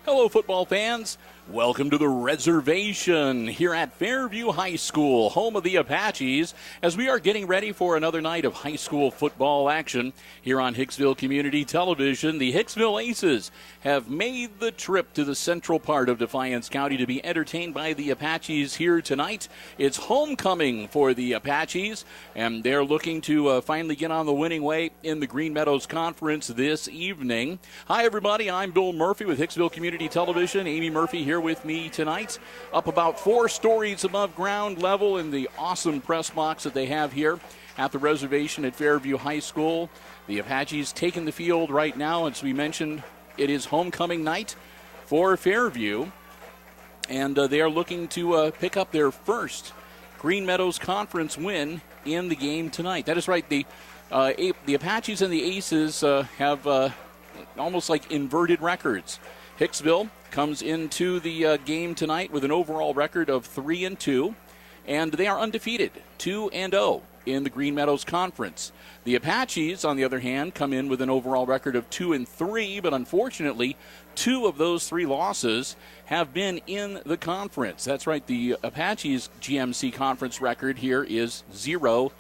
Hello, football fans. Welcome to the reservation here at Fairview High School, home of the Apaches, as we are getting ready for another night of high school football action here on Hicksville Community Television. The Hicksville Aces have made the trip to the central part of Defiance County to be entertained by the Apaches here tonight. It's homecoming for the Apaches, and they're looking to finally get on the winning way in the Green Meadows Conference this evening. Hi, everybody. I'm Bill Murphy with Hicksville Community Television. Amy Murphy here with me tonight, up about 4 stories above ground level in the awesome press box that they have here at the reservation at Fairview High School. The Apaches taking the field right now. As we mentioned, it is homecoming night for Fairview, and they are looking to pick up their first Green Meadows Conference win in the game tonight. That is right. The Apaches and the Aces have almost like inverted records. Hicksville comes into the game tonight with an overall record of 3-2, and they are undefeated, 2-0 in the Green Meadows Conference. The Apaches, on the other hand, come in with an overall record of 2-3, but unfortunately, 2 of those 3 losses have been in the conference. That's right, the Apaches' GMC conference record here is 0-2.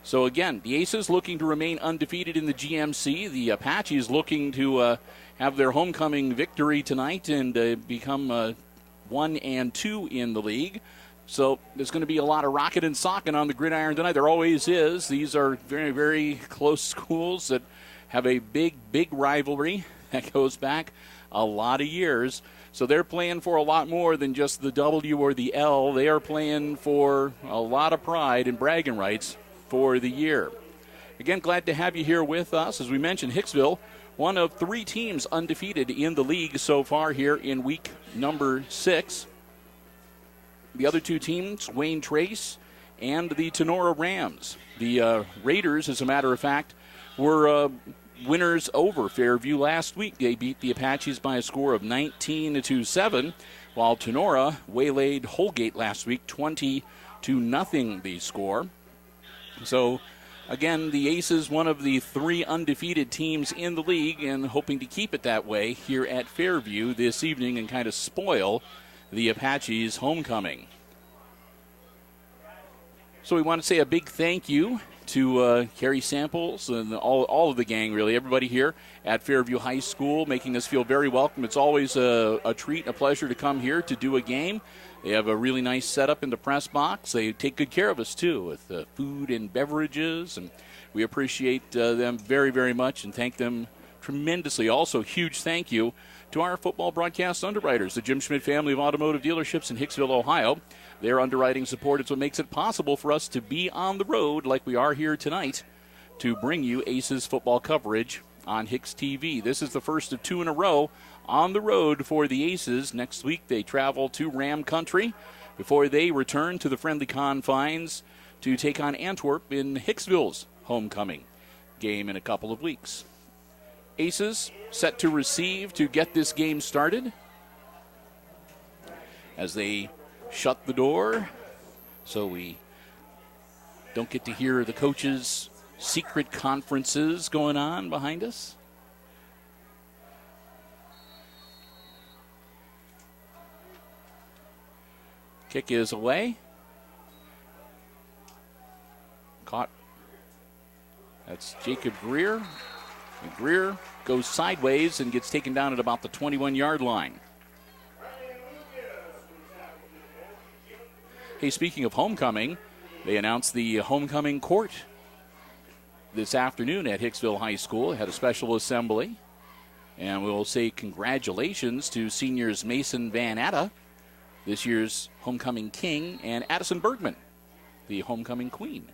So again, the Aces looking to remain undefeated in the GMC. The Apaches looking to have their homecoming victory tonight and become 1-2 in the league. So there's going to be a lot of rocking and socking on the gridiron tonight. There always is. These are very, very close schools that have a big, big rivalry that goes back a lot of years. So they're playing for a lot more than just the W or the L. They are playing for a lot of pride and bragging rights for the year. Again, glad to have you here with us. As we mentioned, Hicksville, one of 3 teams undefeated in the league so far here in week number 6. The other 2 teams, Wayne Trace and the Tenora Rams. The Raiders, as a matter of fact, were winners over Fairview last week. They beat the Apaches by a score of 19-7, while Tenora waylaid Holgate last week, 20-0 the score. So, again, the Aces, one of the 3 undefeated teams in the league, and hoping to keep it that way here at Fairview this evening and kind of spoil the Apaches' homecoming. So we want to say a big thank you to Carrie Samples and all of the gang, really, everybody here at Fairview High School, making us feel very welcome. It's always a treat, a pleasure to come here to do a game. They have a really nice setup in the press box. They take good care of us, too, with food and beverages, and we appreciate them very, very much and thank them tremendously. Also, huge thank you to our football broadcast underwriters, the Jim Schmidt family of automotive dealerships in Hicksville, Ohio. Their underwriting support is what makes it possible for us to be on the road like we are here tonight to bring you Aces football coverage on HIX-TV. This is the first of 2 in a row on the road for the Aces. Next week they travel to Ram Country before they return to the friendly confines to take on Antwerp in Hicksville's homecoming game in a couple of weeks. Aces set to receive to get this game started as they shut the door so we don't get to hear the coaches' secret conferences going on behind us. Kick is away. Caught. That's Jacob Greer. And Greer goes sideways and gets taken down at about the 21-yard line. Hey, speaking of homecoming, they announced the homecoming court this afternoon at Hicksville High School. It had a special assembly. And we'll say congratulations to seniors Mason Van Atta, this year's homecoming king, and Addison Bergman, the homecoming queen.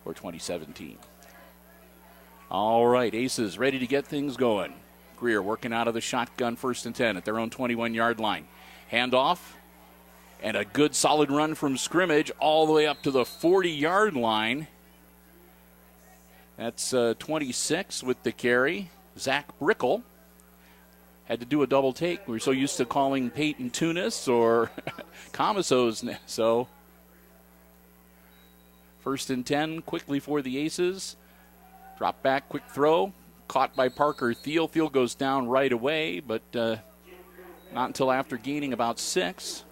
or 2017. All right, Aces ready to get things going. Greer working out of the shotgun, 1st and 10 at their own 21-yard line. Handoff, and a good solid run from scrimmage all the way up to the 40-yard line. That's 26 with the carry. Zach Brickle had to do a double take. We're so used to calling Peyton Tunis or Camiso's. So 1st and 10 quickly for the Aces. Drop back, quick throw. Caught by Parker Thiel. Thiel goes down right away, but not until after gaining about 6.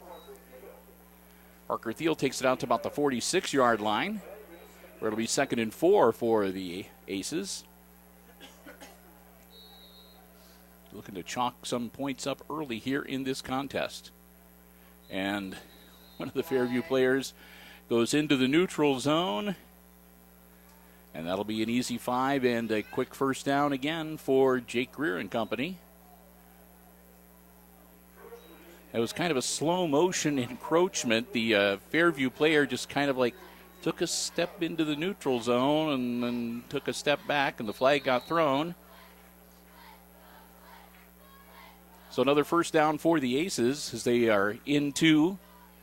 Parker Thiel takes it out to about the 46-yard line, where it'll be 2nd and 4 for the Aces. Looking to chalk some points up early here in this contest. And one of the Fairview players goes into the neutral zone. And that'll be an easy 5 and a quick 1st down again for Jake Greer and company. It was kind of a slow motion encroachment. The Fairview player just kind of like took a step into the neutral zone and then took a step back, and the flag got thrown. So another 1st down for the Aces as they are into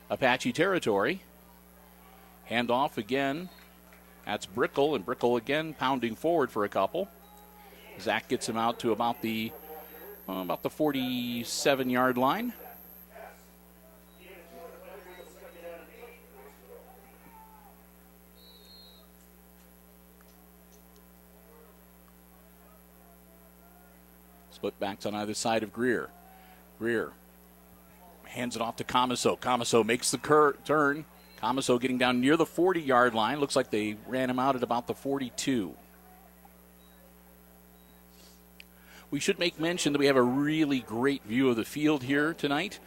Apache territory. Handoff again. That's Brickle, and Brickle again pounding forward for a couple. Zach gets him out to about the 47-yard line. Split backs on either side of Greer. Greer hands it off to Camiso. Camiso makes the turn. Camiso getting down near the 40-yard line. Looks like they ran him out at about the 42. We should make mention that we have a really great view of the field here tonight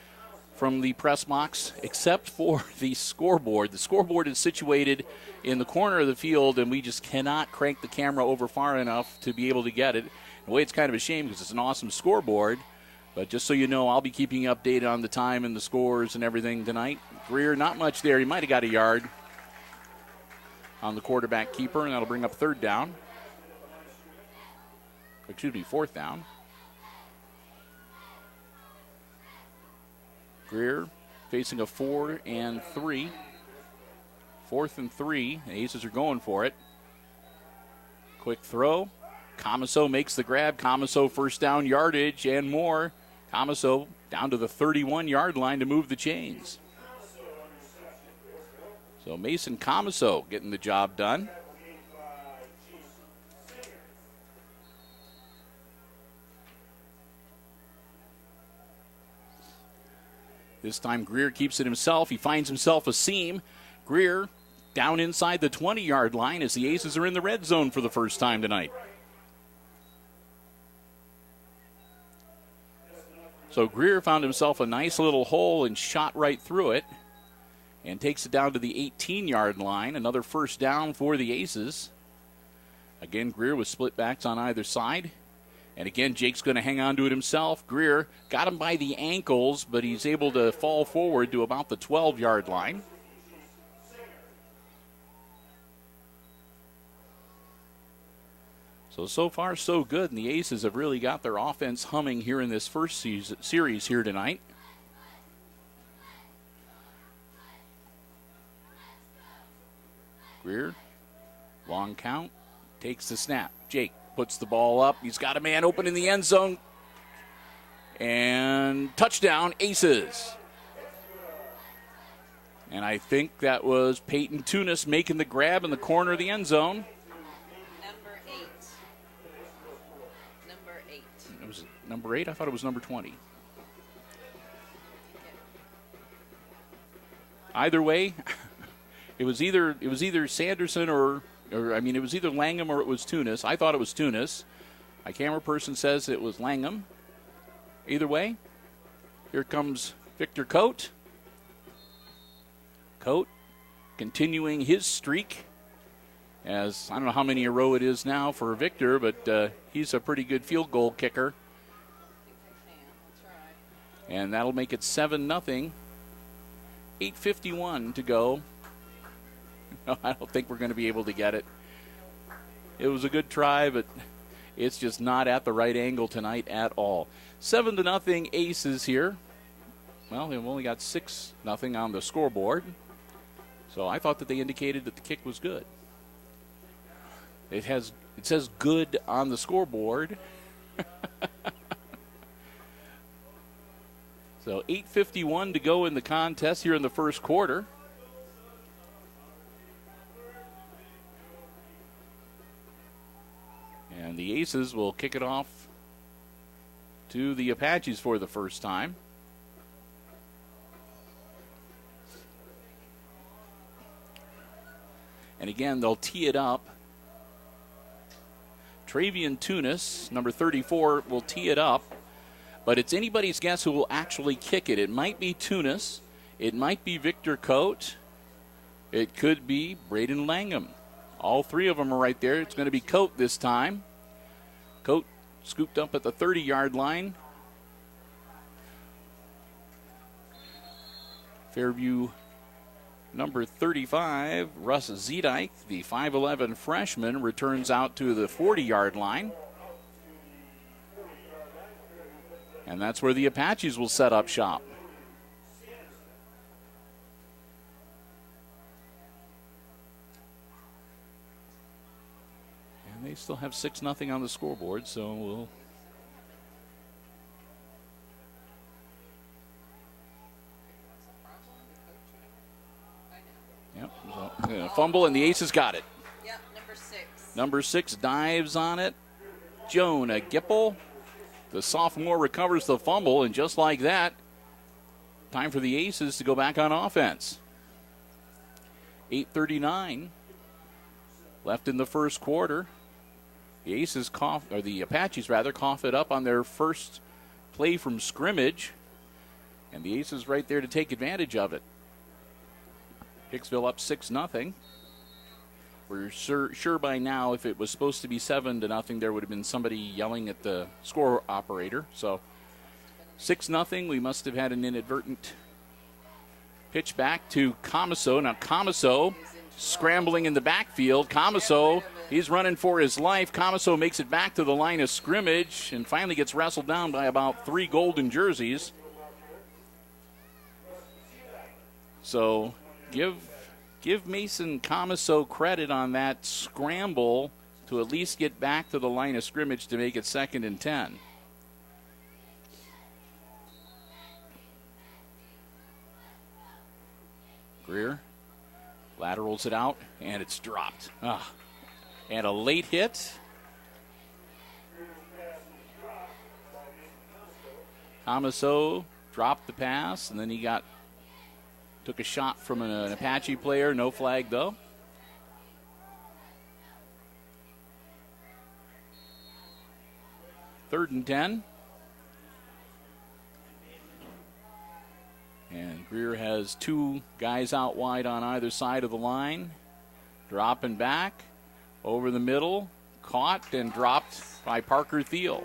from the press box, except for the scoreboard. The scoreboard is situated in the corner of the field, and we just cannot crank the camera over far enough to be able to get it. In a way, it's kind of a shame because it's an awesome scoreboard. But just so you know, I'll be keeping you updated on the time and the scores and everything tonight. Greer, not much there. He might have got a yard on the quarterback keeper, and that'll bring up 3rd down. 4th down. Greer facing a 4 and 3. 4th and 3. The Aces are going for it. Quick throw. Camiso makes the grab. Camiso 1st down yardage and more. Camiso down to the 31-yard line to move the chains. So Mason Camiso getting the job done. This time Greer keeps it himself. He finds himself a seam. Greer down inside the 20-yard line as the Aces are in the red zone for the first time tonight. So Greer found himself a nice little hole and shot right through it and takes it down to the 18-yard line. Another 1st down for the Aces. Again, Greer with split backs on either side. And again, Jake's going to hang on to it himself. Greer got him by the ankles, but he's able to fall forward to about the 12-yard line. So far, so good, and the Aces have really got their offense humming here in this first series here tonight. Greer, long count, takes the snap. Jake puts the ball up. He's got a man open in the end zone. And touchdown, Aces. And I think that was Peyton Tunis making the grab in the corner of the end zone. Number 8? I thought it was number 20. Either way, it was either Sanderson or it was either Langham or it was Tunis. I thought it was Tunis. My camera person says it was Langham. Either way, here comes Victor Coate. Coate continuing his streak. As I don't know how many a row it is now for Victor, but he's a pretty good field goal kicker. And that'll make it 7-0. 8:51 to go I don't think we're going to be able to get it. It was a good try, but it's just not at the right angle tonight at all. 7-0 Aces here. Well, they've only got 6-0 on the scoreboard. So I thought that they indicated that the kick was good. It says good on the scoreboard. So 8:51 to go in the contest here in the first quarter. And the Aces will kick it off to the Apaches for the first time. And again, they'll tee it up. Travian Tunis, number 34, will tee it up. But it's anybody's guess who will actually kick it. It might be Tunis. It might be Victor Coate. It could be Braden Langham. All three of them are right there. It's going to be Coate this time. Coate scooped up at the 30-yard line. Fairview number 35, Russ Zedike, the 5'11 freshman, returns out to the 40-yard line. And that's where the Apaches will set up shop. And they still have 6-0 on the scoreboard, so we'll... Yep, fumble, and the Aces got it. Yep, number 6. Number 6 dives on it. Jonah Gipple. The sophomore recovers the fumble, and just like that, time for the Aces to go back on offense. 8:39 left in the first quarter. The Apaches cough it up on their first play from scrimmage, and the Aces right there to take advantage of it. Hicksville up 6-0. We're sure by now if it was supposed to be 7-0, there would have been somebody yelling at the score operator. So 6-0, we must have had an inadvertent pitch back to Comiso. Now Comiso scrambling in the backfield. Comiso, he's running for his life. Comiso makes it back to the line of scrimmage and finally gets wrestled down by about 3 golden jerseys. So give Mason Comiso credit on that scramble to at least get back to the line of scrimmage to make it 2nd and 10. Greer laterals it out, and it's dropped. And a late hit. Comiso dropped the pass, and then he took a shot from an Apache player. No flag, though. Third and 10. And Greer has 2 guys out wide on either side of the line. Dropping back over the middle. Caught and dropped by Parker Thiel.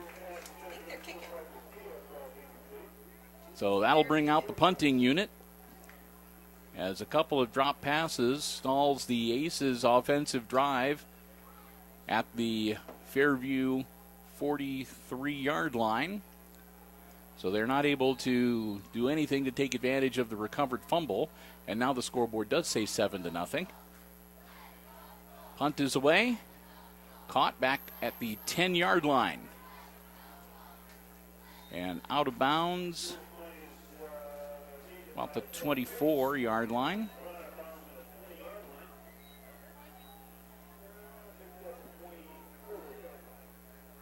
So that'll bring out the punting unit, as a couple of drop passes stalls the Aces' offensive drive at the Fairview 43-yard line. So they're not able to do anything to take advantage of the recovered fumble. And now the scoreboard does say 7-0. Punt is away. Caught back at the 10-yard line. And out of bounds about the 24-yard line.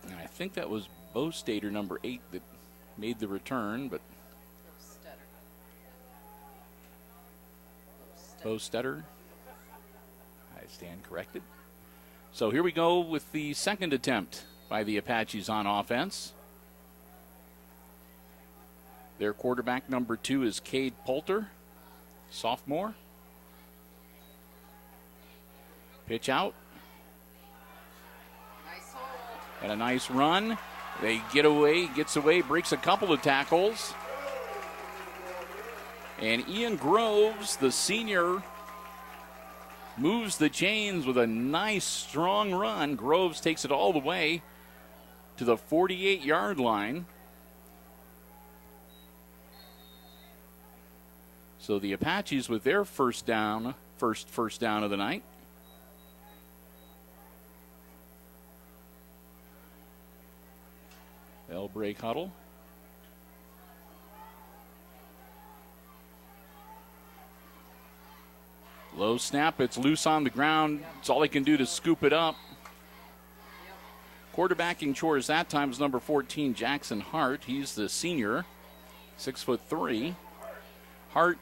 And I think that was Bo Stater, number 8, that made the return, but Bo Stetter. I stand corrected. So here we go with the second attempt by the Apaches on offense. Their quarterback, number 2, is Cade Poulter, sophomore. Pitch out. Nice hold. And a nice run. They gets away, breaks a couple of tackles. And Ian Groves, the senior moves the chains with a nice, strong run. Groves takes it all the way to the 48-yard line. So the Apaches with their first down of the night. They'll break huddle. Low snap, it's loose on the ground. It's all he can do to scoop it up. Quarterbacking chores that time is number 14, Jackson Hart. He's the senior, 6'3". Hart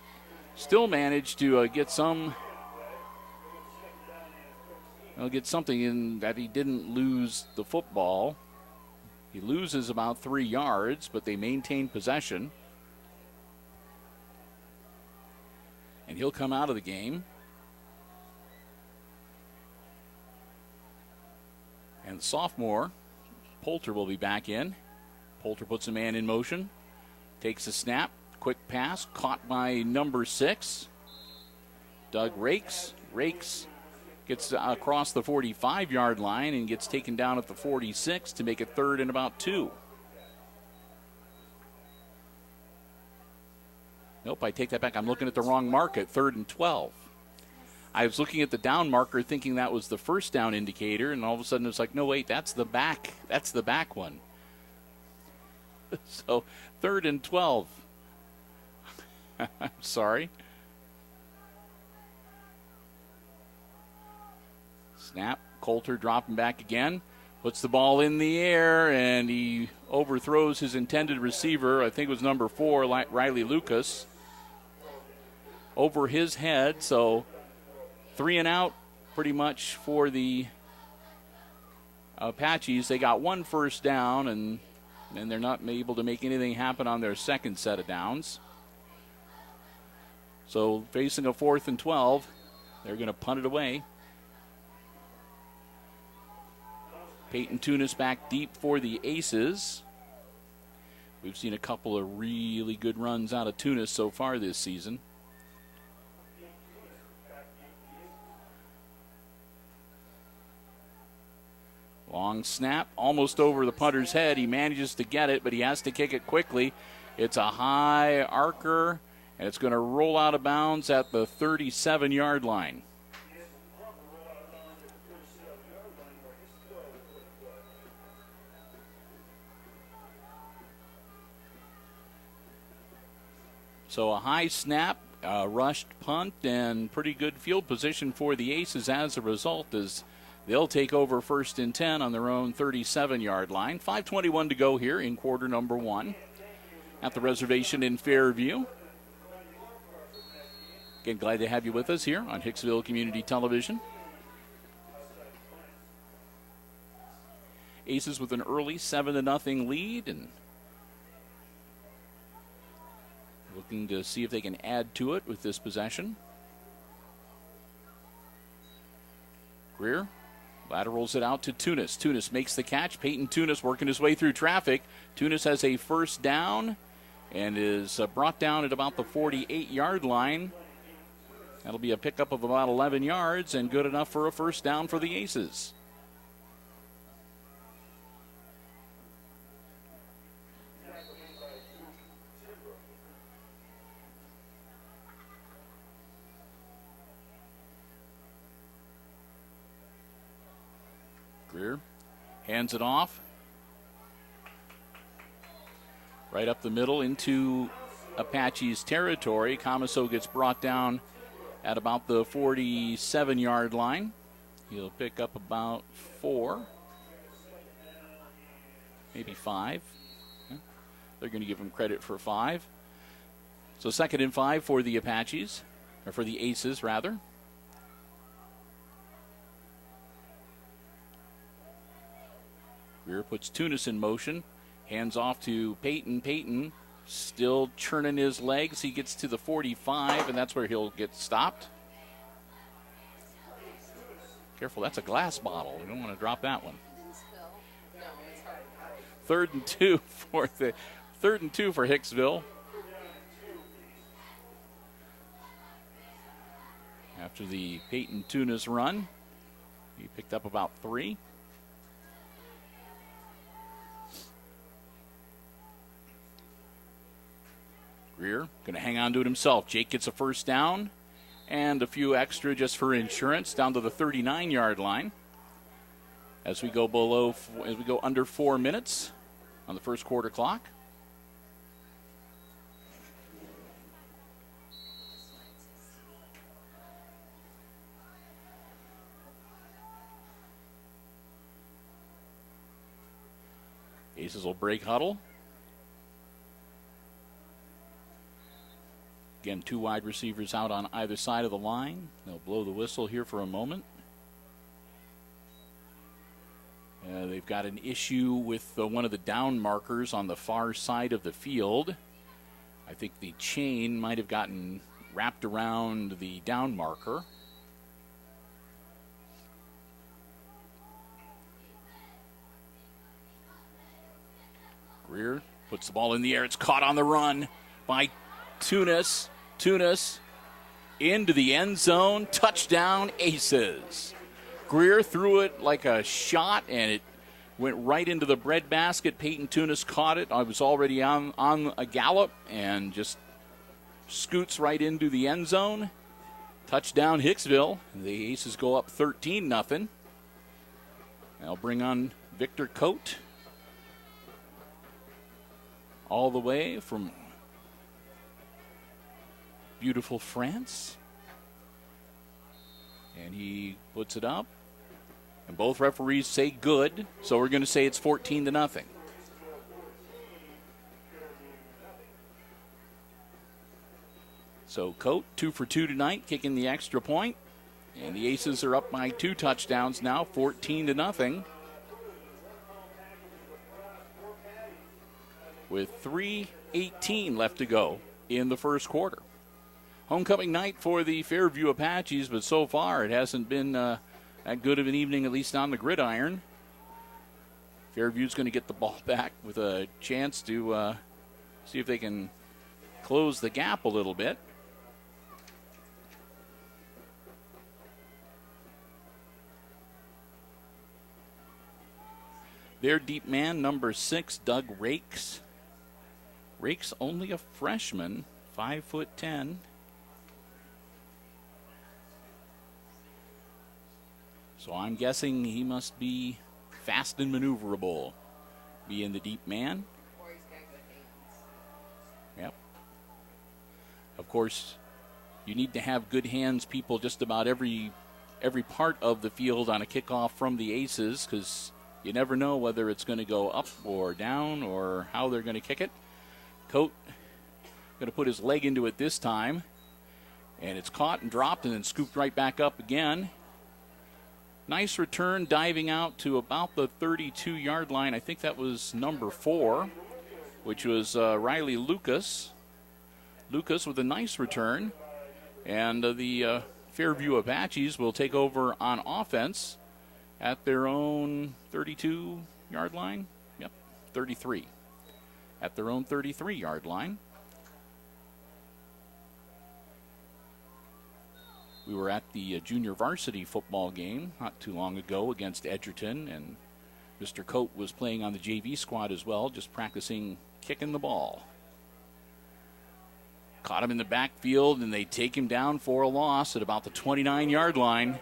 still managed to get something in that he didn't lose the football. He loses about 3 yards, but they maintain possession. And he'll come out of the game. And the sophomore, Poulter, will be back in. Poulter puts a man in motion, takes a snap, quick pass, caught by number 6. Doug Rakes gets across the 45-yard line and gets taken down at the 46 to make it 3rd and about 2. Nope, I take that back. I'm looking at the wrong mark at 3rd and 12. I was looking at the down marker thinking that was the first down indicator, and all of a sudden it's like, no, wait, that's the back one. So 3rd and 12. I'm sorry. Snap, Coulter dropping back again, puts the ball in the air, and he overthrows his intended receiver. I think it was number 4, Riley Lucas, over his head. So 3 and out pretty much for the Apaches. They got 1 first down, and they're not able to make anything happen on their second set of downs. So facing a 4th and 12, they're going to punt it away. Peyton Tunis back deep for the Aces. We've seen a couple of really good runs out of Tunis so far this season. Long snap, almost over the punter's head. He manages to get it, but he has to kick it quickly. It's a high arcer, and it's going to roll out of bounds at the 37-yard line. So a high snap, rushed punt, and pretty good field position for the Aces as a result, as they'll take over 1st and 10 on their own 37-yard line. 5:21 to go here in quarter number 1 at the reservation in Fairview. Again, glad to have you with us here on Hicksville Community Television. Aces with an early 7-0 lead, and looking to see if they can add to it with this possession. Greer laterals it out to Tunis. Tunis makes the catch. Peyton Tunis working his way through traffic. Tunis has a first down and is brought down at about the 48-yard line. That'll be a pickup of about 11 yards and good enough for a first down for the Aces. Greer hands it off. Right up the middle into Apache's territory. Comiso gets brought down at about the 47-yard line. He'll pick up about 4, maybe 5. They're going to give him credit for 5. So 2nd and 5 for the Apaches, or for the Aces, rather. Greer puts Tunis in motion. Hands off to Peyton. Peyton still churning his legs. He gets to the 45, and that's where he'll get stopped. Careful, that's a glass bottle. You don't want to drop that one. 3rd and 2 for Hicksville. after the Peyton Tunis run. He picked up about 3. Greer going to hang on to it himself. Jake gets a first down and a few extra just for insurance down to the 39-yard line. As we go under 4 minutes on the first quarter clock. Aces will break huddle. Again, 2 wide receivers out on either side of the line. They'll blow the whistle here for a moment. They've got an issue with one of the down markers on the far side of the field. I think the chain might have gotten wrapped around the down marker. Greer puts the ball in the air. It's caught on the run by Tunis. Tunis into the end zone. Touchdown, Aces. Greer threw it like a shot, and it went right into the breadbasket. Peyton Tunis caught it. I was already on a gallop and just scoots right into the end zone. Touchdown, Hicksville. The Aces go up 13-0. They'll bring on Victor Cote all the way from beautiful France. And he puts it up. And both referees say good, so we're going to say it's 14-0. So Cote, 2 for 2 tonight, kicking the extra point. And the Aces are up by 2 touchdowns now, 14-0. With 3:18 left to go in the first quarter. Homecoming night for the Fairview Apaches, but so far it hasn't been that good of an evening, at least on the gridiron. Fairview's going to get the ball back with a chance to see if they can close the gap a little bit. Their deep man, number 6, Doug Rakes. Rakes only a freshman, 5'10". So I'm guessing he must be fast and maneuverable, being the deep man. Or he's got good hands. Yep. Of course, you need to have good hands, people, just about every part of the field on a kickoff from the Aces, because you never know whether it's going to go up or down or how they're going to kick it. Cote going to put his leg into it this time, and it's caught and dropped and then scooped right back up again. Nice return, diving out to about the 32-yard line. I think that was number 4, which was Riley Lucas. Lucas with a nice return. And the Fairview Apaches will take over on offense at their own 32-yard line. Yep, 33. At their own 33-yard line. We were at the junior varsity football game not too long ago against Edgerton, and Mr. Cote was playing on the JV squad as well, just practicing kicking the ball. Caught him in the backfield, and they take him down for a loss at about the 29-yard line.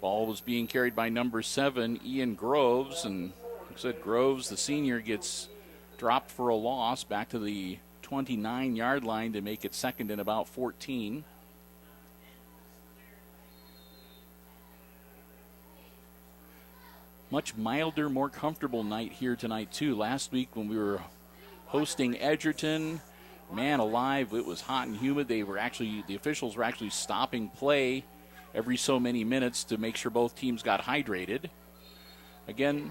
Ball was being carried by number 7, Ian Groves, and like I said, Groves, the senior, gets dropped for a loss back to the 29-yard line to make it second and about 14. Much milder, more comfortable night here tonight, too. Last week when we were hosting Edgerton, man alive, it was hot and humid. The officials were actually stopping play every so many minutes to make sure both teams got hydrated. Again,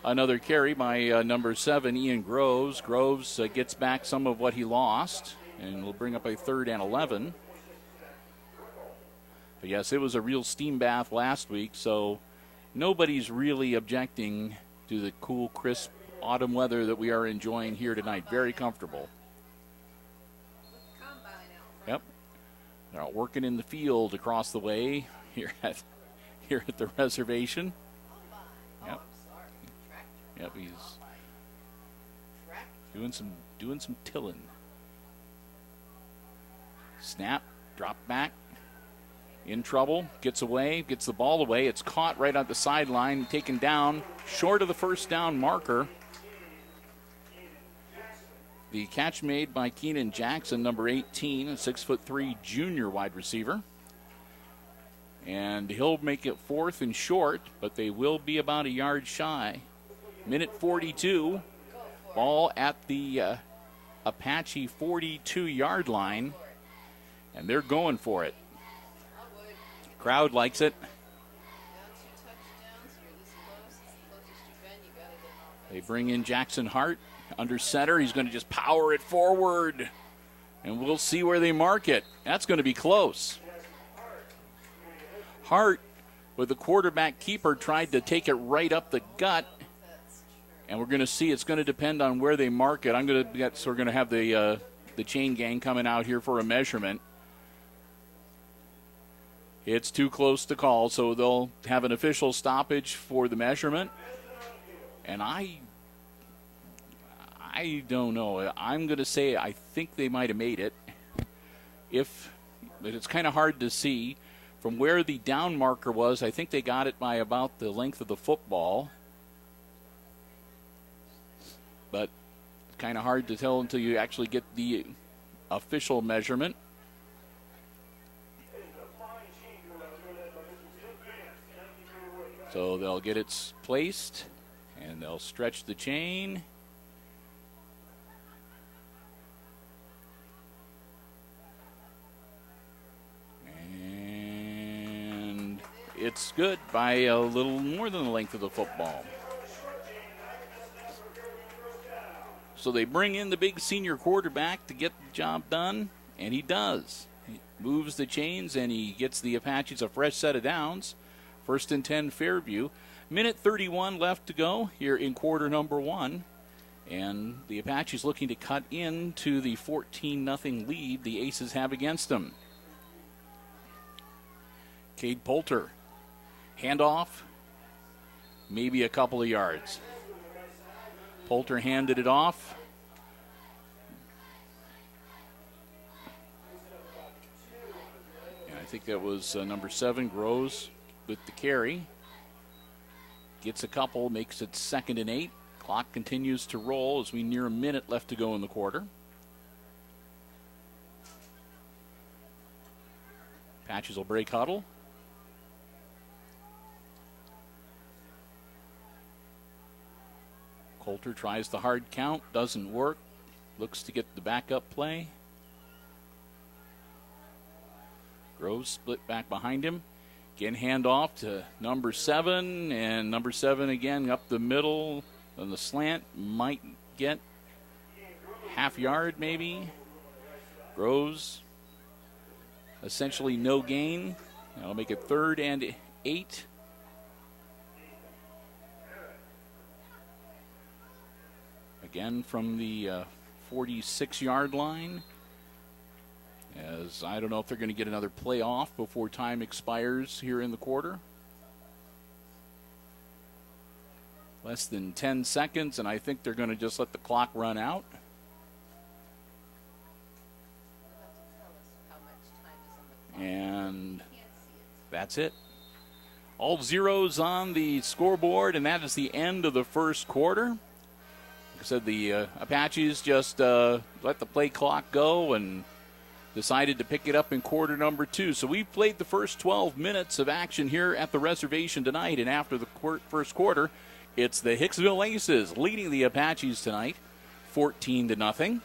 another carry by number 7, Ian Groves. Groves gets back some of what he lost, and will bring up a 3rd and 11. But yes, it was a real steam bath last week, so nobody's really objecting to the cool, crisp autumn weather that we are enjoying here tonight. Very comfortable. Yep. They're out working in the field across the way here at the reservation. Yep. Yep, he's doing some tilling. Snap, drop back. In trouble, gets away, gets the ball away. It's caught right on the sideline, taken down, short of the first down marker. The catch made by Keenan Jackson, number 18, a 6'3" junior wide receiver. And he'll make it 4th and short, but they will be about a yard shy. Minute 42, ball at the Apache 42-yard line, and they're going for it. Crowd likes it. They bring in Jackson Hart under center. He's going to just power it forward, and we'll see where they mark it. That's going to be close. Hart, with the quarterback keeper, tried to take it right up the gut, and we're going to see. It's going to depend on where they mark it. We're going to have the chain gang coming out here for a measurement. It's too close to call, so they'll have an official stoppage for the measurement. And I don't know. I'm going to say I think they might have made it. But it's kind of hard to see. From where the down marker was, I think they got it by about the length of the football. But it's kind of hard to tell until you actually get the official measurement. So they'll get it placed, and they'll stretch the chain. And it's good by a little more than the length of the football. So they bring in the big senior quarterback to get the job done, and he does. He moves the chains, and he gets the Apaches a fresh set of downs. 1st and 10, Fairview. Minute 31 left to go here in quarter number 1. And the Apaches looking to cut into the 14-0 lead the Aces have against them. Cade Poulter. Handoff. Maybe a couple of yards. Poulter handed it off. And I think that was number 7, Groves, with the carry. Gets a couple, makes it 2nd and 8. Clock continues to roll as we near a minute left to go in the quarter. Apaches will break huddle. Coulter tries the hard count, doesn't work. Looks to get the backup play. Groves split back behind him. Again, handoff to number 7, and number 7 again up the middle on the slant. Might get half yard maybe. Groves, essentially no gain. That'll make it 3rd and 8. Again from the 46-yard line. As I don't know if they're going to get another play off before time expires here in the quarter. Less than 10 seconds, and I think they're going to just let the clock run out. And that's it. All zeros on the scoreboard, and that is the end of the first quarter. Like I said, the Apaches just let the play clock go and decided to pick it up in quarter number 2. So we've played the first 12 minutes of action here at the reservation tonight, and after the first quarter, it's the Hicksville Aces leading the Apaches tonight, 14-0.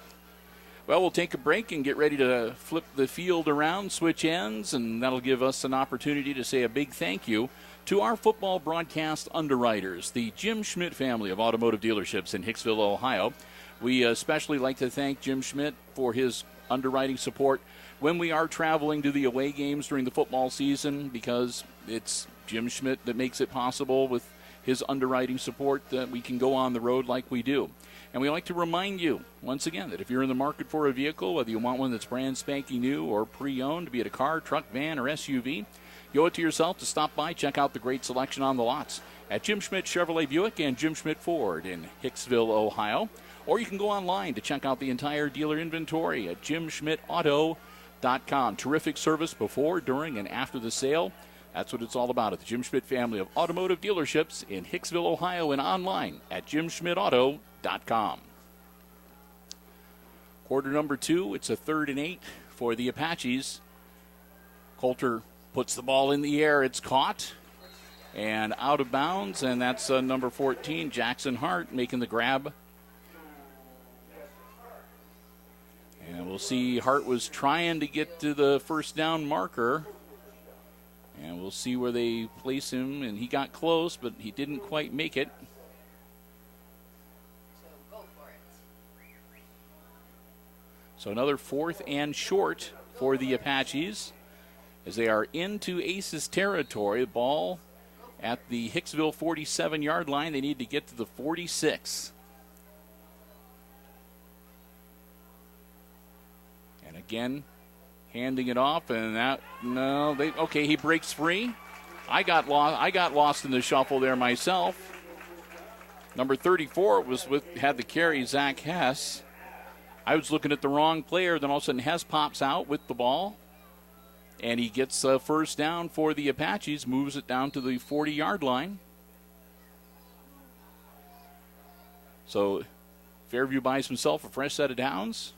Well, we'll take a break and get ready to flip the field around, switch ends, and that'll give us an opportunity to say a big thank you to our football broadcast underwriters, the Jim Schmidt family of automotive dealerships in Hicksville, Ohio. We especially like to thank Jim Schmidt for his underwriting support when we are traveling to the away games during the football season, because it's Jim Schmidt that makes it possible with his underwriting support that we can go on the road like we do. And we like to remind you, once again, that if you're in the market for a vehicle, whether you want one that's brand spanking new or pre-owned, be it a car, truck, van, or SUV, you owe it to yourself to stop by, check out the great selection on the lots at Jim Schmidt Chevrolet Buick and Jim Schmidt Ford in Hicksville, Ohio. Or you can go online to check out the entire dealer inventory at jimschmidtauto.com. Terrific service before, during, and after the sale. That's what it's all about at the Jim Schmidt family of automotive dealerships in Hicksville, Ohio, and online at jimschmidtauto.com. Quarter number 2, it's a 3rd and 8 for the Apaches. Coulter puts the ball in the air. It's caught and out of bounds, and that's number 14, Jackson Hart, making the grab. And we'll see, Hart was trying to get to the first down marker. And we'll see where they place him. And he got close, but he didn't quite make it. So go for it. So another 4th and short for the Apaches as they are into Aces territory. The ball at the Hicksville 47-yard line. They need to get to the 46. And again, handing it off, and he breaks free. I got lost in the shuffle there myself. Number 34 had the carry, Zach Hess. I was looking at the wrong player, then all of a sudden Hess pops out with the ball, and he gets a first down for the Apaches, moves it down to the 40-yard line. So Fairview buys himself a fresh set of downs.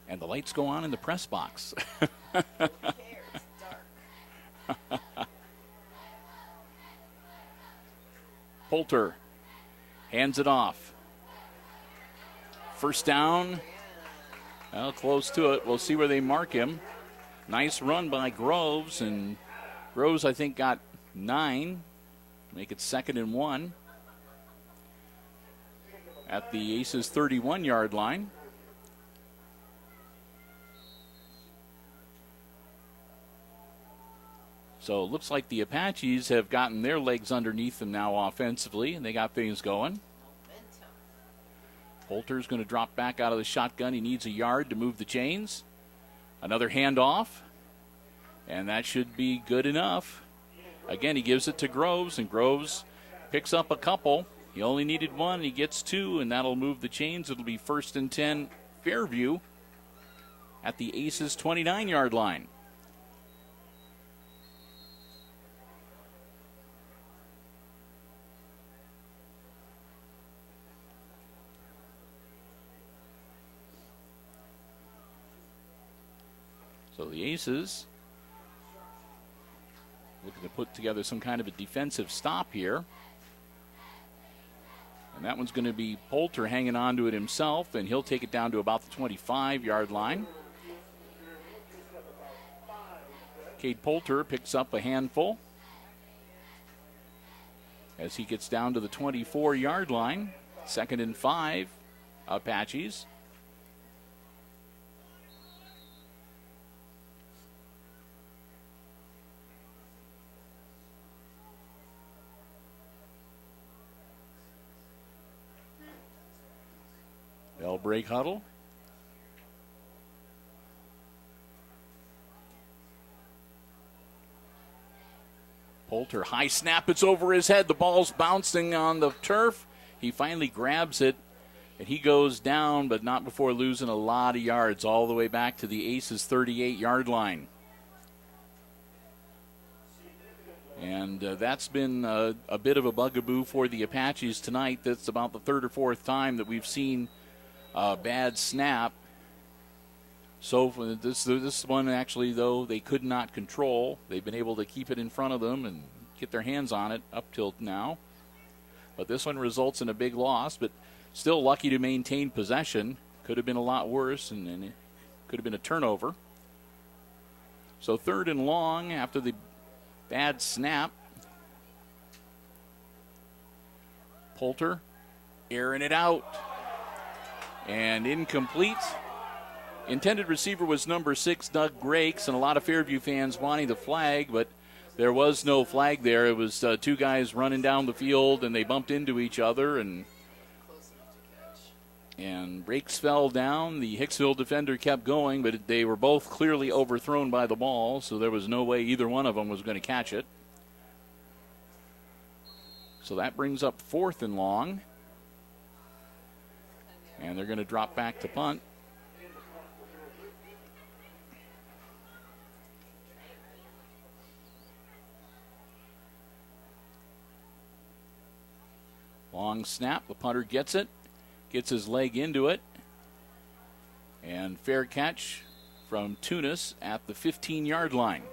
And the lights go on in the press box. Poulter hands it off. First down. Well, close to it. We'll see where they mark him. Nice run by Groves. And Groves, I think, got 9. Make it 2nd and 1. At the Aces 31-yard line. So it looks like the Apaches have gotten their legs underneath them now offensively, and they got things going. Poulter's going to drop back out of the shotgun. He needs a yard to move the chains. Another handoff, and that should be good enough. Again, he gives it to Groves, and Groves picks up a couple. He only needed 1. He gets 2, and that'll move the chains. It'll be 1st and 10 Fairview at the Aces 29-yard line. So the Aces looking to put together some kind of a defensive stop here. And that one's going to be Poulter hanging on to it himself, and he'll take it down to about the 25-yard line. Cade Poulter picks up a handful as he gets down to the 24-yard line. 2nd and 5, Apaches. They'll break huddle. Poulter, high snap, it's over his head. The ball's bouncing on the turf. He finally grabs it, and he goes down, but not before losing a lot of yards all the way back to the Aces' 38-yard line. And that's been a bit of a bugaboo for the Apaches tonight. That's about the 3rd or 4th time that we've seen bad snap. So for this one, actually, though, they could not control. They've been able to keep it in front of them and get their hands on it up till now. But this one results in a big loss, but still lucky to maintain possession. Could have been a lot worse, and it could have been a turnover. So 3rd and long after the bad snap. Poulter airing it out. And incomplete. Intended receiver was number 6, Doug Grakes, and a lot of Fairview fans wanting the flag, but there was no flag there. It was two guys running down the field, and they bumped into each other, and Grakes fell down. The Hicksville defender kept going, but they were both clearly overthrown by the ball, so there was no way either one of them was going to catch it. So that brings up 4th and long, and they're going to drop back to punt. Long snap, the punter gets it, gets his leg into it, and fair catch from Tunis at the 15-yard line.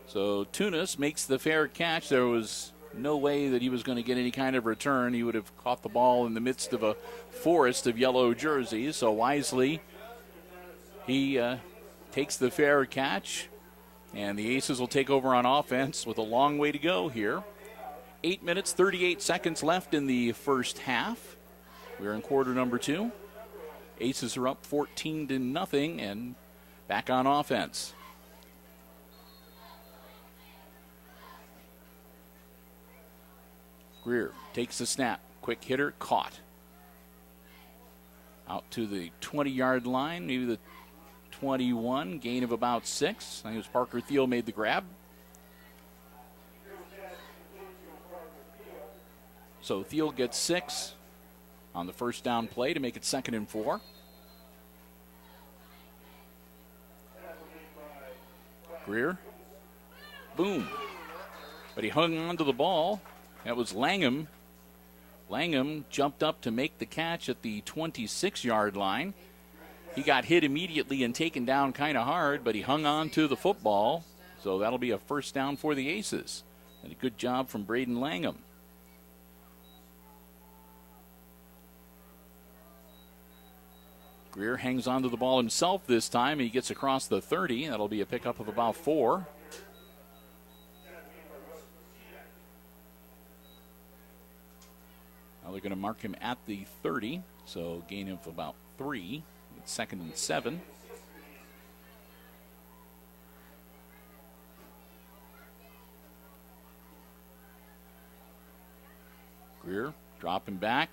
So Tunis makes the fair catch. There was no way that he was going to get any kind of return. He would have caught the ball in the midst of a forest of yellow jerseys. So wisely, he takes the fair catch. And the Aces will take over on offense with a long way to go here. 8 minutes, 38 seconds left in the first half. We're in quarter number 2. Aces are up 14-0 and back on offense. Greer takes the snap. Quick hitter, caught. Out to the 20-yard line, maybe the 21, gain of about 6. I think it was Parker Thiel made the grab. So Thiel gets 6 on the first down play to make it 2nd and 4. Greer, boom. But he hung on to the ball. That was Langham. Langham jumped up to make the catch at the 26-yard line. He got hit immediately and taken down kind of hard, but he hung on to the football. So that'll be a first down for the Aces. And a good job from Braden Langham. Greer hangs on to the ball himself this time. He gets across the 30. That'll be a pickup of about 4. Now they're going to mark him at the 30, so gain of about 3. It's 2nd and 7. Greer dropping back,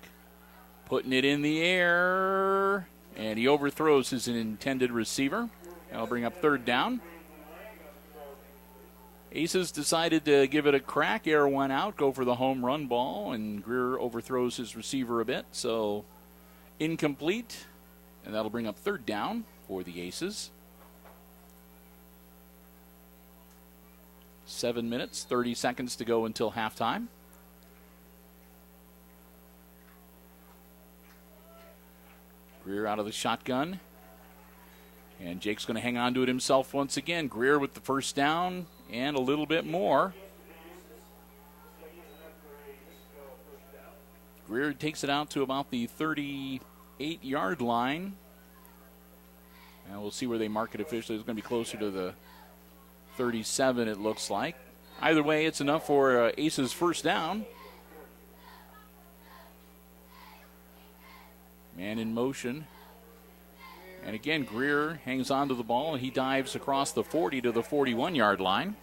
putting it in the air, and he overthrows his intended receiver. That'll bring up 3rd down. Aces decided to give it a crack. Air one out, go for the home run ball, and Greer overthrows his receiver a bit. So incomplete, and that'll bring up 3rd down for the Aces. 7 minutes, 30 seconds to go until halftime. Greer out of the shotgun. And Jake's going to hang on to it himself once again. Greer with the first down and a little bit more. Greer takes it out to about the 38-yard line. And we'll see where they mark it officially. It's going to be closer to the 37, it looks like. Either way, it's enough for Ace's first down. Man in motion. And again, Greer hangs on to the ball, and he dives across the 40 to the 41-yard line.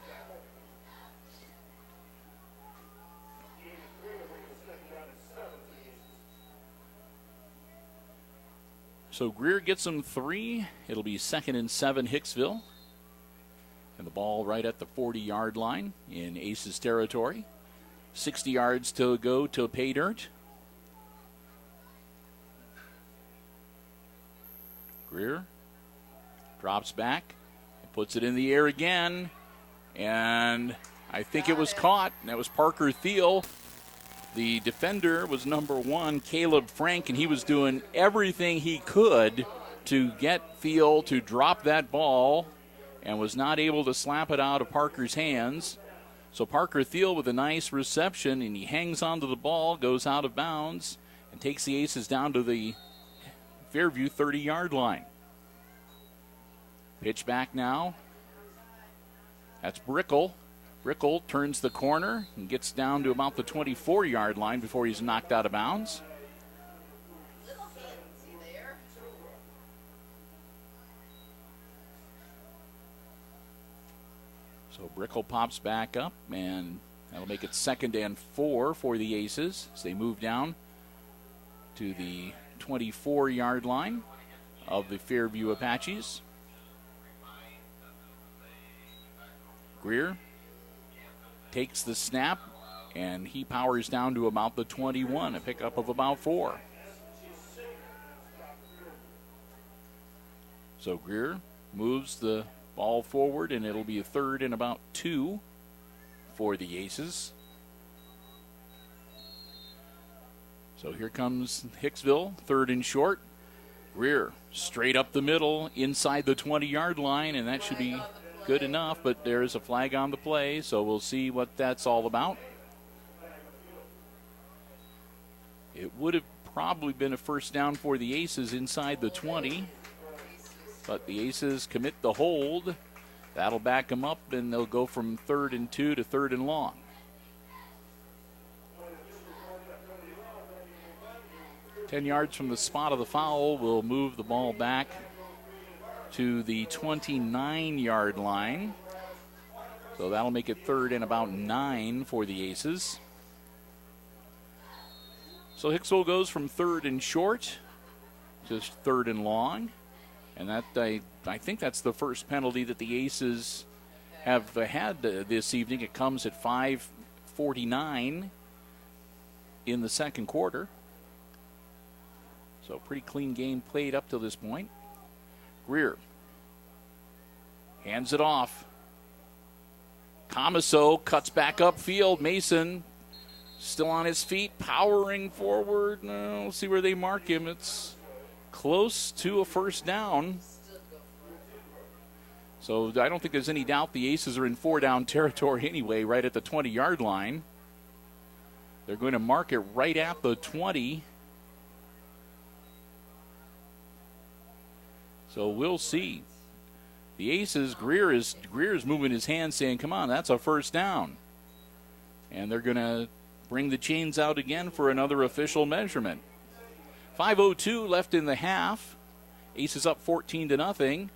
So Greer gets him 3. It'll be 2nd and 7, Hicksville. And the ball right at the 40-yard line in Aces territory. 60 yards to go to pay dirt. Greer drops back, puts it in the air again, and I think it was caught. And that was Parker Thiel. The defender was number 1, Caleb Frank, and he was doing everything he could to get Thiel to drop that ball and was not able to slap it out of Parker's hands. So Parker Thiel with a nice reception, and he hangs onto the ball, goes out of bounds, and takes the Aces down to the Fairview 30-yard line. Pitch back now. That's Brickle. Brickle turns the corner and gets down to about the 24-yard line before he's knocked out of bounds. So Brickell pops back up, and that'll make it 2nd and 4 for the Aces as they move down to the 24-yard line of the Fairview Apaches. Greer takes the snap, and he powers down to about the 21, a pickup of about 4. So Greer moves the ball forward, and it'll be a 3rd and about 2 for the Aces. So here comes Hicksville, 3rd and short. Greer straight up the middle inside the 20-yard line, and that should be good enough, but there's a flag on the play, so we'll see what that's all about. It would have probably been a first down for the Aces inside the 20, but the Aces commit the hold. That'll back them up, and they'll go from 3rd and 2 to 3rd and long. Ten yards from the spot of the foul will move the ball back to the 29-yard line. So that'll make it 3rd and about 9 for the Aces. So Hicksville goes from 3rd and short to 3rd and long. And that I think that's the first penalty that the Aces have had this evening. It comes at 5:49 in the second quarter. So pretty clean game played up to this point. Greer hands it off. Comiso cuts back upfield. Mason still on his feet, powering forward. We'll see where they mark him. It's close to a first down. So I don't think there's any doubt the Aces are in 4-down territory anyway, right at the 20-yard line. They're going to mark it right at the 20. So we'll see. The Aces, Greer is moving his hand saying, come on, that's a first down. And they're going to bring the chains out again for another official measurement. 5:02 left in the half. Aces up 14-0.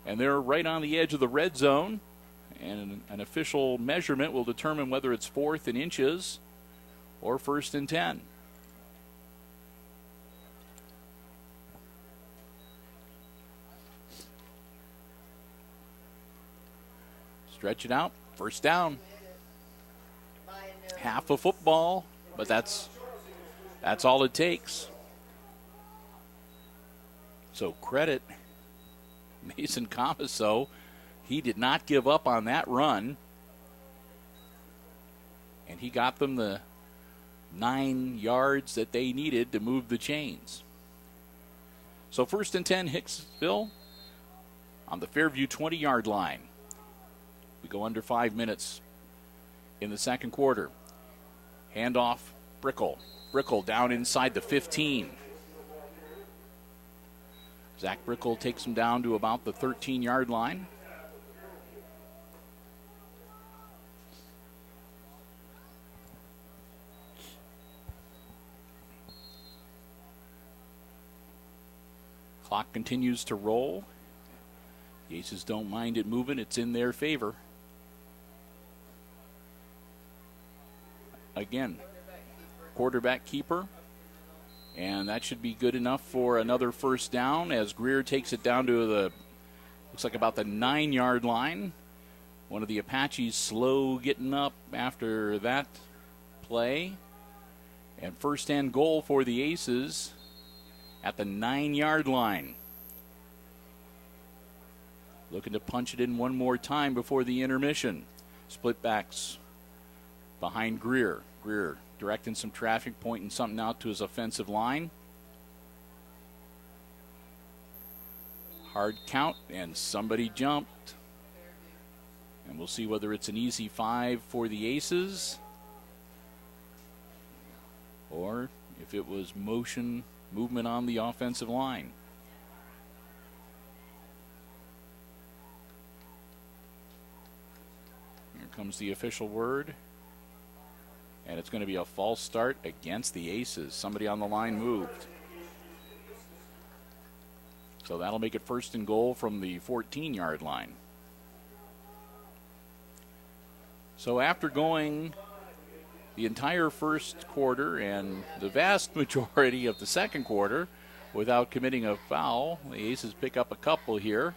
And they're right on the edge of the red zone. And an official measurement will determine whether it's 4th and inches or 1st and 10. Stretch it out. First down. Half a football, but that's all it takes. So credit Mason Comiso. He did not give up on that run. And he got them the 9 yards that they needed to move the chains. So 1st and 10, Hicksville on the Fairview 20-yard line. We go under 5 minutes in the second quarter. Handoff, Brickell. Brickell down inside the 15. Zach Brickell takes him down to about the 13-yard line. Clock continues to roll. The Aces don't mind it moving. It's in their favor. Again, quarterback keeper. And that should be good enough for another first down as Greer takes it down to the, looks like about the 9-yard line. One of the Apaches slow getting up after that play. And first and goal for the Aces at the 9-yard line. Looking to punch it in one more time before the intermission. Split backs behind Greer. Greer directing some traffic, pointing something out to his offensive line. Hard count, and somebody jumped. And we'll see whether it's an easy 5 for the Aces or if it was movement on the offensive line. Here comes the official word. And it's going to be a false start against the Aces. Somebody on the line moved. So that'll make it first and goal from the 14-yard line. So after going the entire first quarter and the vast majority of the second quarter without committing a foul, the Aces pick up a couple here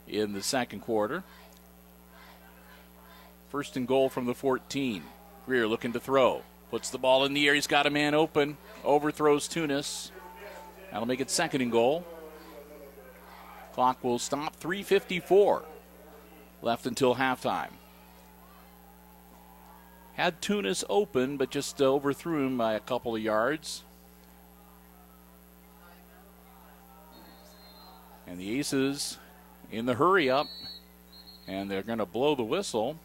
in the second quarter. First and goal from the 14. Greer looking to throw. Puts the ball in the air. He's got a man open. Overthrows Tunis. That'll make it second and goal. Clock will stop. 3:54 left until halftime. Had Tunis open, but just overthrew him by a couple of yards. And the Aces in the hurry up, and they're going to blow the whistle.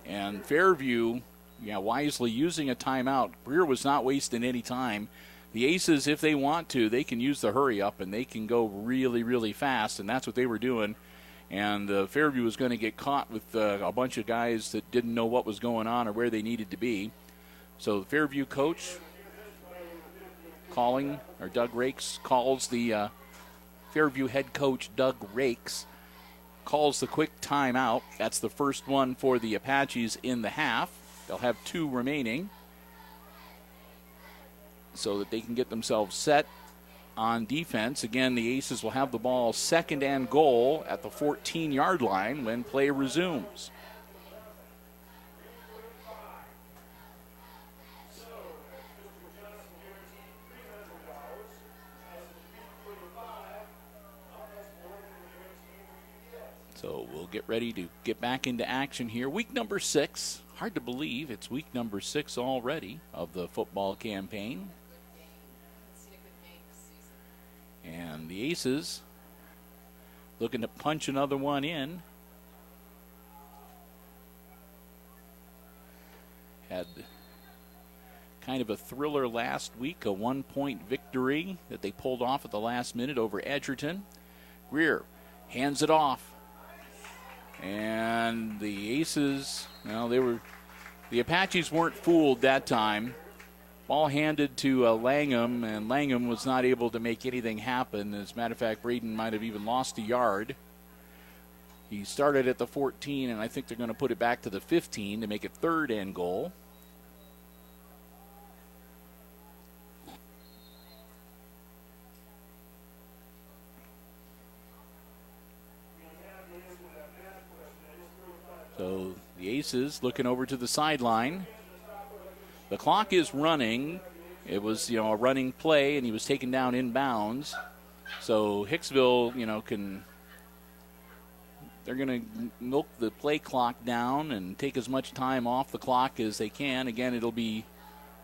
And Fairview, wisely using a timeout. Greer was not wasting any time. The Aces, if they want to, they can use the hurry up, and they can go really, really fast, and that's what they were doing. And Fairview was going to get caught with a bunch of guys that didn't know what was going on or where they needed to be. So the Fairview coach Doug Rakes calls the Fairview head coach, Doug Rakes, calls the quick timeout. That's the first one for the Apaches in the half. They'll have 2 remaining so that they can get themselves set on defense. Again, the Aces will have the ball second and goal at the 14-yard line when play resumes. So we'll get ready to get back into action here. Week number 6. Hard to believe it's week number 6 already of the football campaign. And the Aces looking to punch another one in. Had kind of a thriller last week, a 1-point victory that they pulled off at the last minute over Edgerton. Greer hands it off. And the Aces, the Apaches weren't fooled that time. Ball handed to Langham, and Langham was not able to make anything happen. As a matter of fact, Braden might have even lost a yard. He started at the 14, and I think they're going to put it back to the 15 to make it third and goal. So the Aces looking over to the sideline. The clock is running. It was, a running play, and he was taken down inbounds. So Hicksville, they're going to milk the play clock down and take as much time off the clock as they can. Again, it'll be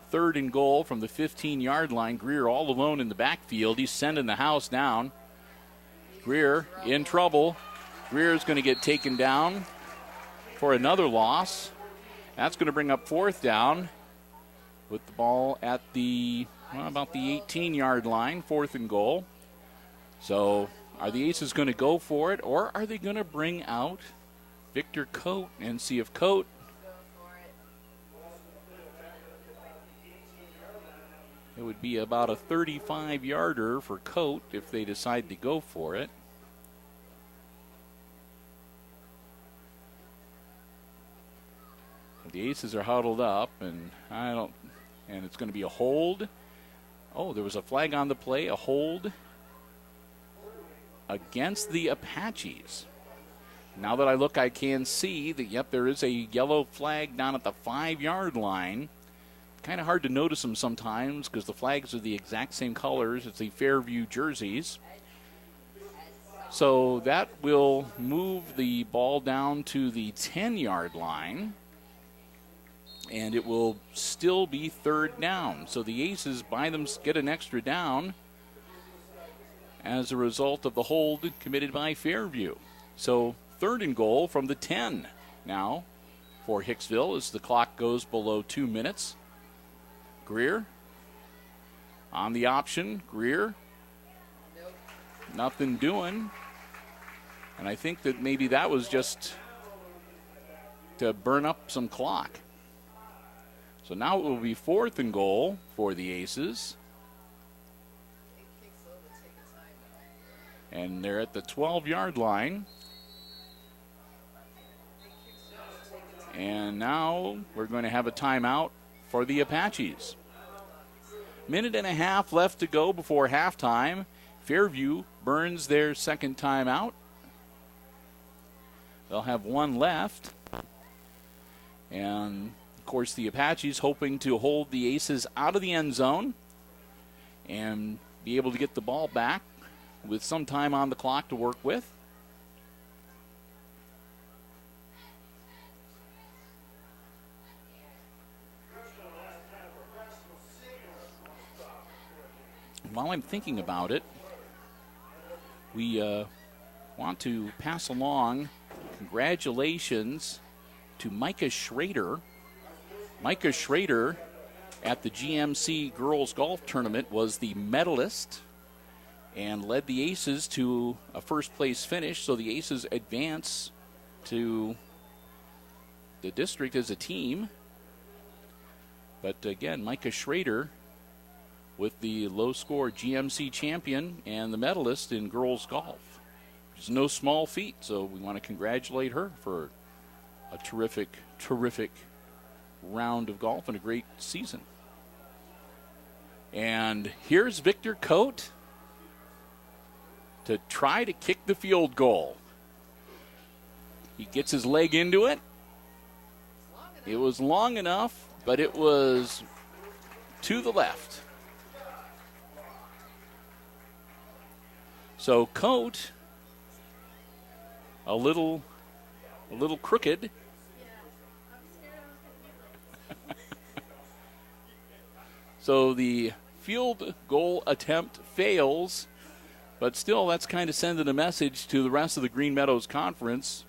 third and goal from the 15-yard line. Greer all alone in the backfield. He's sending the house down. Greer in trouble. Greer's going to get taken down for another loss. That's going to bring up fourth down with the ball at about the 18-yard line, fourth and goal. So are the Aces going to go for it, or are they going to bring out Victor Coate and see if Coate it would be about a 35-yarder for Coate if they decide to go for it. The Aces are huddled up, and it's going to be a hold. Oh, there was a flag on the play, a hold against the Apaches. Now that I look, I can see that, there is a yellow flag down at the 5-yard line. Kind of hard to notice them sometimes because the flags are the exact same colors as the Fairview jerseys. So that will move the ball down to the 10-yard line. And it will still be third down. So the Aces get an extra down as a result of the hold committed by Fairview. So third and goal from the 10 now for Hicksville as the clock goes below 2 minutes. Greer on the option. Greer, nothing doing. And I think that maybe that was just to burn up some clock. So now it will be fourth and goal for the Aces. And they're at the 12-yard line. And now we're going to have a timeout for the Apaches. Minute and a half left to go before halftime. Fairview burns their second timeout. They'll have one left. And, of course, the Apaches hoping to hold the Aces out of the end zone and be able to get the ball back with some time on the clock to work with. While I'm thinking about it, we want to pass along congratulations to Micah Schrader. Micah Schrader at the GMC Girls Golf Tournament was the medalist and led the Aces to a first-place finish, so the Aces advance to the district as a team. But again, Micah Schrader with the low-score GMC champion and the medalist in girls golf. It's no small feat, so we want to congratulate her for a terrific, terrific round of golf and a great season. And here's Victor Coate to try to kick the field goal. He gets his leg into it. It was long enough, but it was to the left. So Coate, a little crooked. So the field goal attempt fails, but still that's kind of sending a message to the rest of the Green Meadows Conference,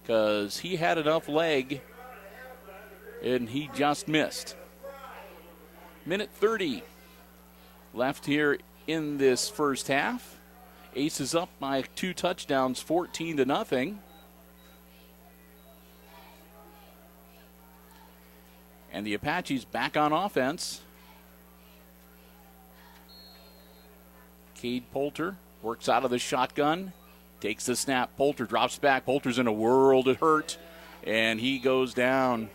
because he had enough leg and he just missed. Minute 30 left here in this first half. Aces up by 2 touchdowns, 14-0. And the Apaches back on offense. Cade Poulter works out of the shotgun, takes the snap. Poulter drops back. Poulter's in a world of hurt, and he goes down.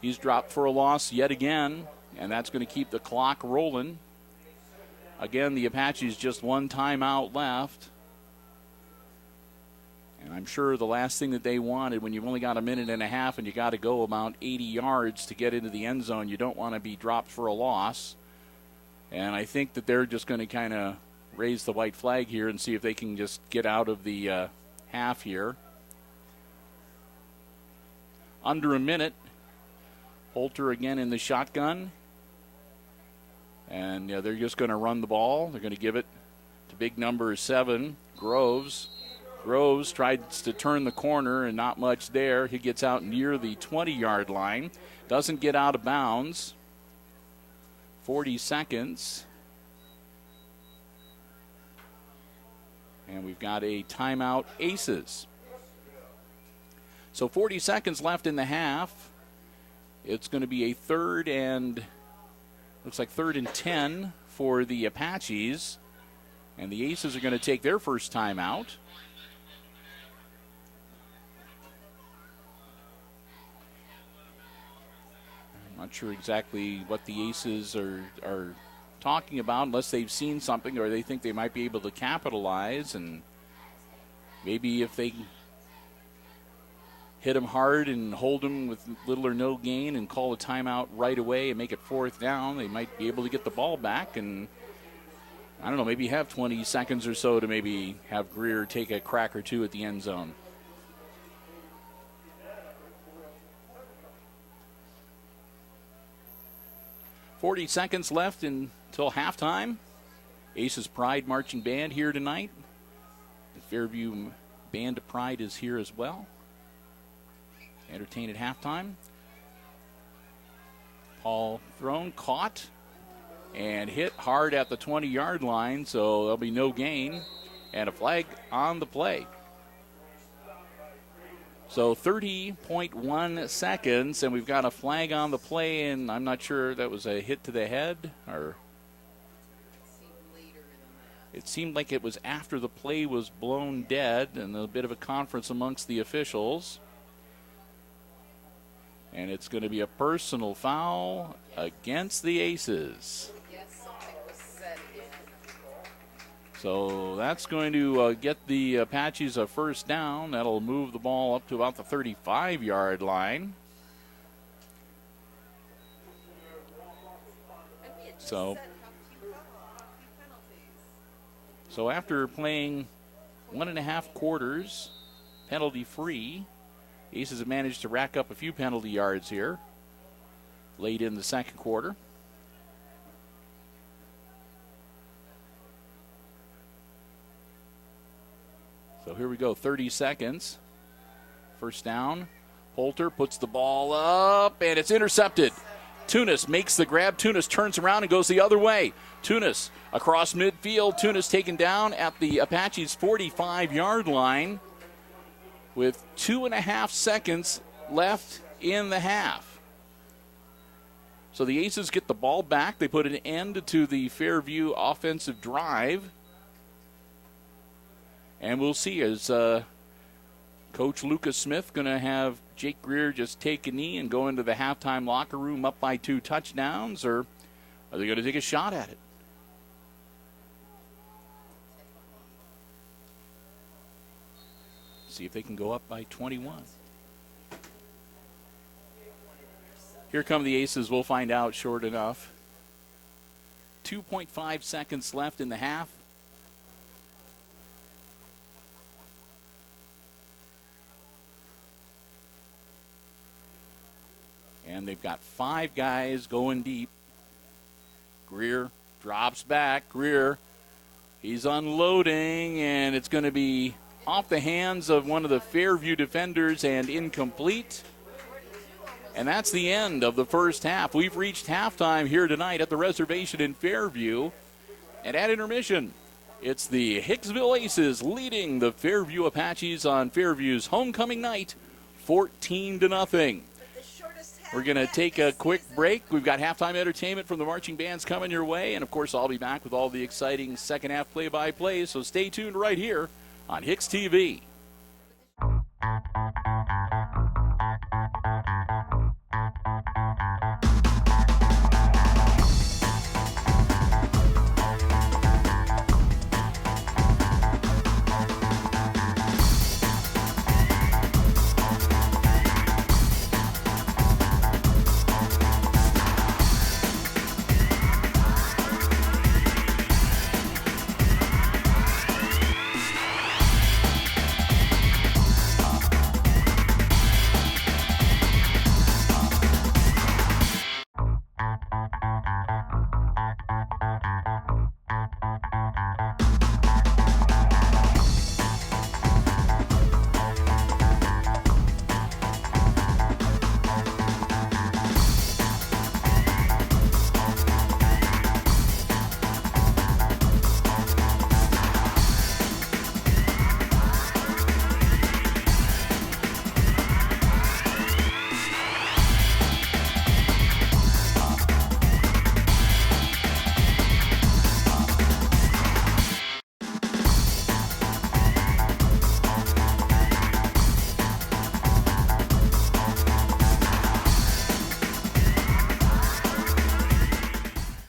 He's dropped for a loss yet again, and that's going to keep the clock rolling. Again, the Apaches just one timeout left. And I'm sure the last thing that they wanted, when you've only got a minute and a half and you got to go about 80 yards to get into the end zone, you don't want to be dropped for a loss. And I think that they're just going to kind of raise the white flag here and see if they can just get out of the half here. Under a minute. Poulter again in the shotgun. And they're just going to run the ball. They're going to give it to big number 7, Groves. Groves tries to turn the corner and not much there. He gets out near the 20-yard line. Doesn't get out of bounds. 40 seconds. And we've got a timeout, Aces. So 40 seconds left in the half. It's going to be a third and 10 for the Apaches. And the Aces are going to take their first timeout. I'm not sure exactly what the Aces are talking about, unless they've seen something or they think they might be able to capitalize. And maybe if they hit them hard and hold them with little or no gain and call a timeout right away and make it fourth down, they might be able to get the ball back and, I don't know, maybe have 20 seconds or so to maybe have Greer take a crack or two at the end zone. .40 seconds left until halftime. Aces Pride Marching Band here tonight. The Fairview Band of Pride is here as well. Entertained at halftime. Paul thrown, caught, and hit hard at the 20-yard line, so there'll be no gain, and a flag on the play. So 30.1 seconds, and we've got a flag on the play, and I'm not sure that was a hit to the head or. It seemed like it was after the play was blown dead and a bit of a conference amongst the officials. And it's going to be a personal foul against the Aces. Yes, something was said in. So that's going to get the Apaches a first down. That'll move the ball up to about the 35-yard line. And we had just So- said how few penalties. So after playing 1.5 quarters, penalty-free, Aces have managed to rack up a few penalty yards here late in the second quarter. So here we go, 30 seconds. First down. Poulter puts the ball up, and it's intercepted. Tunis makes the grab. Tunis turns around and goes the other way. Tunis across midfield. Tunis taken down at the Apaches' 45-yard line with 2.5 seconds left in the half. So the Aces get the ball back. They put an end to the Fairview offensive drive. And we'll see as Coach Lucas Smith going to have Jake Greer just take a knee and go into the halftime locker room up by 2 touchdowns, or are they going to take a shot at it? See if they can go up by 21. Here come the Aces. We'll find out short enough. 2.5 seconds left in the half. And they've got 5 guys going deep. Greer drops back. Greer, he's unloading, and it's going to be off the hands of one of the Fairview defenders and incomplete. And that's the end of the first half. We've reached halftime here tonight at the reservation in Fairview. And at intermission, it's the Hicksville Aces leading the Fairview Apaches on Fairview's homecoming night, 14-0. We're going to take a quick break. We've got halftime entertainment from the marching bands coming your way. And, of course, I'll be back with all the exciting second-half play-by-play. So stay tuned right here on HIX-TV.